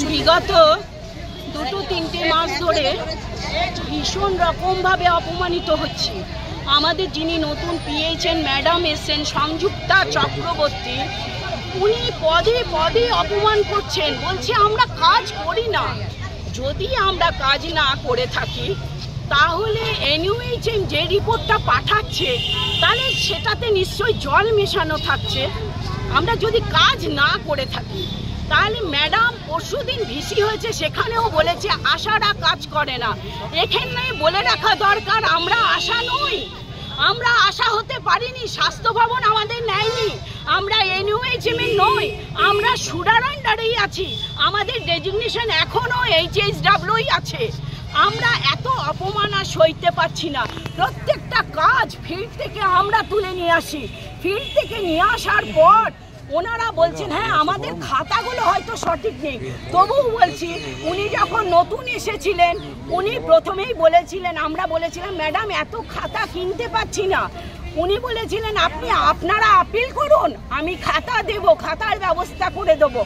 বিগত 2-3 মাস ধরে ভীষণ রকমভাবে অপমানিত হচ্ছে। আমাদের যিনি নতুন পিএইচএন ম্যাডাম এসেছেন সংযুক্তা চক্রবর্তী, উনি পদে পদে অপমান করছেন, বলছে আমরা কাজ করি না। যদি আমরা কাজ না করে থাকি তাহলে এনইউএইচএম যে রিপোর্টটা পাঠাচ্ছে তাহলে সেটাতে নিশ্চয়ই জল মেশানো থাকছে। আমরা যদি কাজ না করে থাকি তাহলে ম্যাডাম পরশুদিন ভিসি হয়েছে, সেখানেও বলেছে আশারা কাজ করে না। এখানে বলে রাখা দরকার আমরা আশা নই, আমরা আশা হতে পারিনি, স্বাস্থ্য ভবন আমাদের নেয়নি, আমরা এনইউএইচএম এর নই, আমরা সুডার আন্ডারেই আছি, আমাদের ডেজিগনেশন এখনো এইচএসডব্লিউই আছে। আমরা এত অপমান আর সইতে পারছি না। প্রত্যেকটা কাজ ফিল্ড থেকে আমরা তুলে নিয়ে আসি, ফিল্ড থেকে নিয়ে আসার পর ওনারা বলছেন হ্যাঁ আমাদের খাতাগুলো হয়তো সঠিক নেই, তবুও বলছি উনি যখন নতুন এসেছিলেন উনি প্রথমেই বলেছিলেন, আমরা বলেছিলাম ম্যাডাম এত খাতা কিনতে পাচ্ছি না, উনি বলেছিলেন আপনারা আপিল করুন, আমি খাতা দেব, খাতার ব্যবস্থা করে দেবো।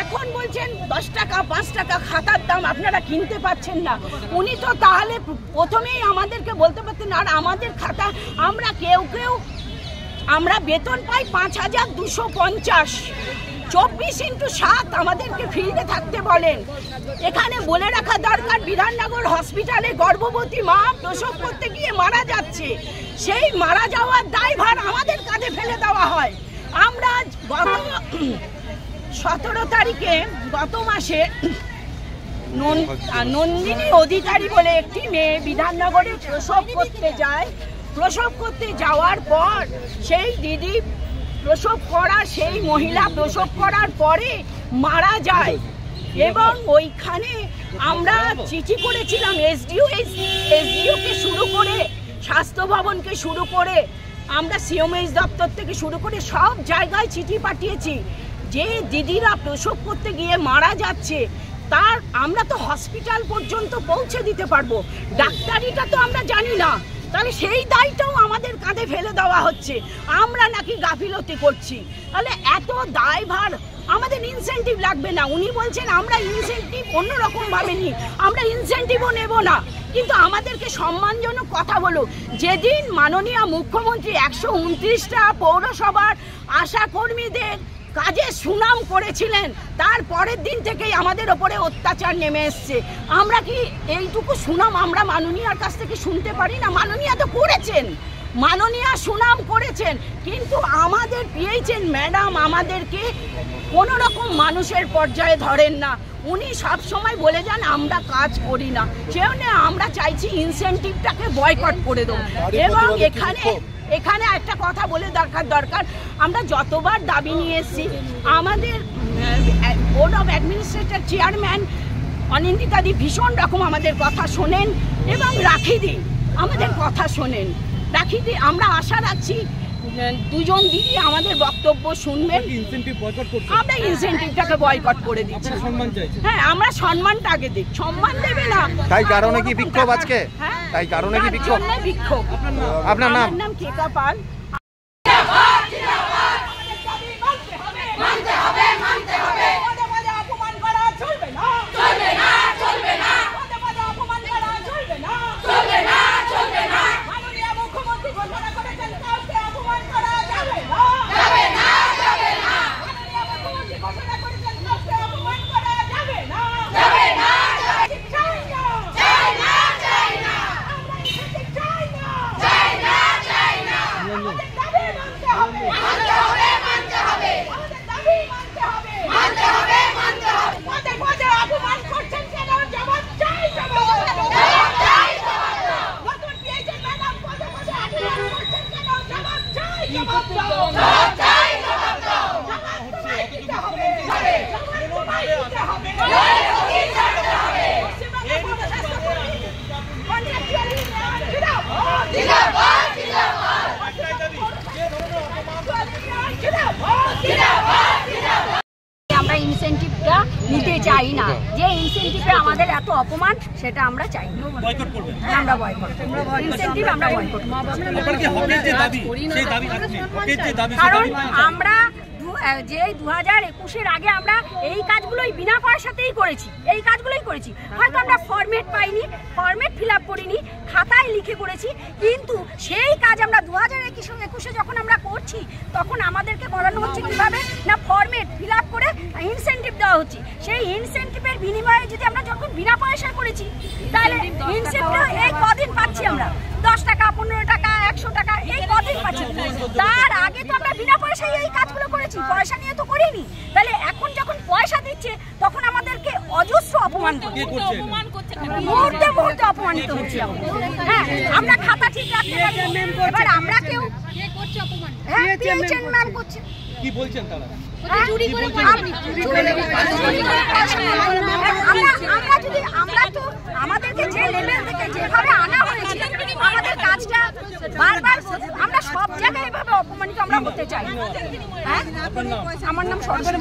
এখন বলছেন 10 টাকা 5 টাকা খাতার দাম আপনারা কিনতে পাচ্ছেন না। উনি তো তাহলে প্রথমেই আমাদেরকে বলতে পারতেন। আর আমাদের খাতা আমরা কেউ আমরা বেতন পাই 5250, 24x7 আমাদেরকে ফিল্ডে থাকতে বলেন। এখানে বলে রাখা দরকার বিধাননগর হসপিটালে গর্ভবতী মা প্রসব করতে গিয়ে মারা যাচ্ছে, সেই মারা যাওয়ার দায়ভার আমাদের কাঁধে ফেলে দেওয়া হয়। আমরা গত 17 তারিখে গত মাসে নন্দিনী অধিকারী বলে একটি মেয়ে বিধাননগরে প্রসব করতে যায়। প্রসব করতে যাওয়ার পর সেই দিদি সেই মহিলা প্রসব করার পরে মারা যায় এবং ওইখানে আমরা চিঠি করেছিলাম এসডিওকে শুরু করে স্বাস্থ্য ভবনকে শুরু করে আমরা সিএমএইচ দপ্তর থেকে শুরু করে সব জায়গায় চিঠি পাঠিয়েছি যে দিদিরা প্রসব করতে গিয়ে মারা যাচ্ছে তার আমরা তো হসপিটাল পর্যন্ত পৌঁছে দিতে পারবো, ডাক্তারিটা তো আমরা জানি না, তাহলে সেই দায়টাও আমাদের কাঁধে ফেলে দেওয়া হচ্ছে, আমরা নাকি গাফিলতি করছি। তাহলে এত দায়ভার, আমাদের ইনসেন্টিভ লাগবে না, উনি বলছেন আমরা ইনসেন্টিভ অন্যরকমভাবে নিই, আমরা ইনসেন্টিভও নেব না, কিন্তু আমাদেরকে সম্মানজনক কথা বলো। যেদিন মাননীয় মুখ্যমন্ত্রী 129টা পৌরসভার আশাকর্মীদের কাজে সুনাম করেছিলেন, তার পরের দিন থেকেই আমাদের ওপরে অত্যাচার নেমে এসছে। আমরা কি এইটুকু সুনাম আমরা মাননীয়ার কাছ থেকে শুনতে পারি না? মাননীয়া তো করেছেন, মাননীয়া সুনাম করেছেন, কিন্তু আমাদের পিএইচএন ম্যাডাম আমাদেরকে কোনো রকম মানুষের পর্যায়ে ধরেন না। উনি সব সময় বলে যান আমরা কাজ করি না, সেজন্য আমরা চাইছি ইনসেন্টিভটাকে বয়কট করে দেবো। এবং এখানে একটা কথা বলে দরকার, আমরা যতবার দাবি নিয়ে এসেছি, আমাদের বোর্ড অফ অ্যাডমিনিস্ট্রেটর চেয়ারম্যান অনিন্দিতাদি ভীষণ রকম আমাদের কথা শোনেন এবং রাখি দিন আমাদের কথা শোনেন। রাখি দিন, আমরা আশা রাখছি দুজন দিদি আমাদের বক্তব্য শুনবেন। আমরা ইনসেন্টিভটাকে বয়কট করে দিচ্ছি। হ্যাঁ, আমরা সম্মানটা আগে দিই, সম্মান দেবে না তাই কারণে কি বিক্ষোভ আজকে? তাই কারণে কি বিক্ষোভ? আপনার নাম? কেকা পাল। আমরা ইনসেন্টিভটা নিতে চাই না, যে ইনসেন্টিভে আমাদের এত অপমান সেটা আমরা চাই না। আমরা বয়কট, ইনসেন্টিভ আমরা বয়কট, কারণ আমরা যে 2021-এর আগে আমরা এই কাজগুলোই বিনা পয়সাতেই করেছি, হয়তো আমরা ফরম্যাট পাইনি, ফরম্যাট ফিল আপ করিনি, খাতায় লিখে করেছি, কিন্তু সেই কাজ আমরা 2021-এ যখন আমরা করছি তখন আমাদেরকে করানো হচ্ছে কিভাবে না ফরম্যাট ফিল আপ করে ইনসেন্টিভ দেওয়া হচ্ছে। সেই ইনসেন্টিভের বিনিময়ে যদি আমরা যখন বিনা পয়সা করেছি তাহলে ইনসেন্টিভ এই কদিন পাচ্ছি আমরা 10 টাকা, 15 টাকা, 100 টাকা, এই কদিন পাচ্ছি। তার আগে তো আমরা বিনা পয়সায় এই কাজগুলো করেছি, পয়সা নিয়ে তো করিনি। তাহলে এখন যখন পয়সা দিচ্ছে তখন আমাদেরকে অজস্র অপমান করছে, মুহূর্তে মুহূর্তে অপমানিত হচ্ছে। হ্যাঁ, আমরা খাতা ঠিক রাখতে পারি, এবার আমরা কেউ ম্যাম করছে কি বলছেন তারা? আমাদেরকে যে লেভেল থেকে যেভাবে আনা হয়েছে আমাদের কাজটা বারবার আমরা সব জায়গায় এভাবে অপমানিত আমরা হতে চাই। হ্যাঁ, আমার নাম সরকার।